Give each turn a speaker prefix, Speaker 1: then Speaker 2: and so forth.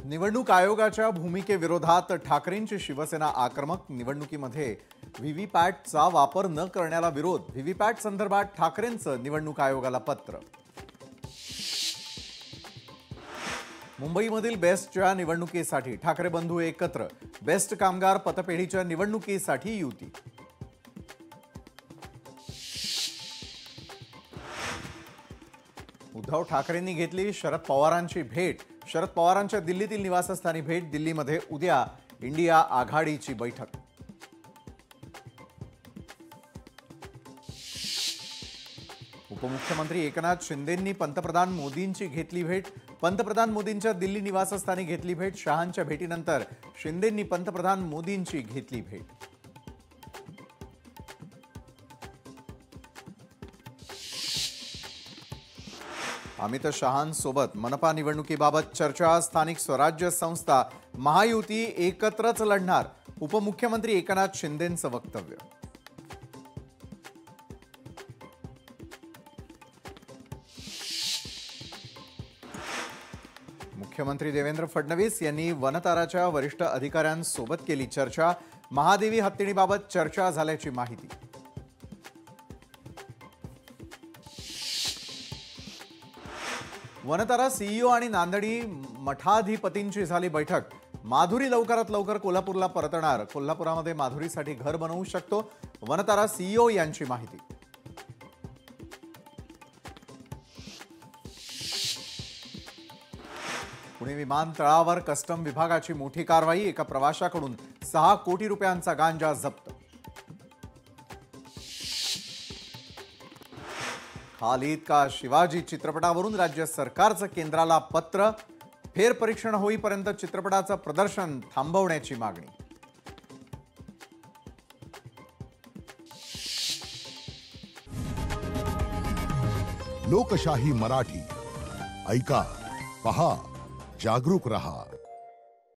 Speaker 1: निवडणूक आयोगाच्या भूमिकेविरोधात ठाकरेंची शिवसेना आक्रमक. निवडणुकीमध्ये व्हीव्हीपॅटचा वापर न करण्याला विरोध. व्हीव्हीपॅट संदर्भात ठाकरेंचं निवडणूक आयोगाला पत्र. मुंबईमधील बेस्टच्या निवडणुकीसाठी ठाकरे बंधू एकत्र. बेस्ट कामगार पतपेढीच्या निवडणुकीसाठी युती. उद्धव ठाकरेंनी घेतली शरद पवारांची भेट. शरद पवारांच्या दिल्लीतील निवासस्थानी भेट. दिल्लीमध्ये उद्या इंडिया आघाडीची बैठक. उपमुख्यमंत्री एकनाथ शिंदेंनी पंतप्रधान मोदींची घेतली भेट. पंतप्रधान मोदींच्या दिल्ली निवासस्थानी घेतली भेट. शहांच्या भेटीनंतर शिंदेंनी पंतप्रधान मोदींची घेतली भेट. अमित शहांसोबत मनपा निवडणुकीबाबत चर्चा. स्थानिक स्वराज्य संस्था महायुती एकत्रच लढणार. उपमुख्यमंत्री एकनाथ शिंदेंचं वक्तव्य. मुख्यमंत्री देवेंद्र फडणवीस यांनी वनताराच्या वरिष्ठ अधिकाऱ्यांसोबत केली चर्चा. महादेवी हत्तीणीबाबत चर्चा झाल्याची माहिती. वनतारा सीईओ आणि नांदणी मठाधिपतींची झाली बैठक. माधुरी लवकरात लवकर कोल्हापूरला परतणार. कोल्हापुरामध्ये माधुरीसाठी घर बनवू शकतो. वनतारा सीईओ यांची माहिती. पुणे विमानतळावर कस्टम विभागाची मोठी कारवाई. एका प्रवाशाकडून 6 कोटी रुपयांचा गांजा जप्त. खालिद का शिवाजी चित्रपटावरून राज्य सरकारचं केंद्राला पत्र. फेरपरीक्षण होईपर्यंत चित्रपटाचं प्रदर्शन थांबवण्याची मागणी.
Speaker 2: लोकशाही मराठी ऐका, पहा, जागरूक रहा.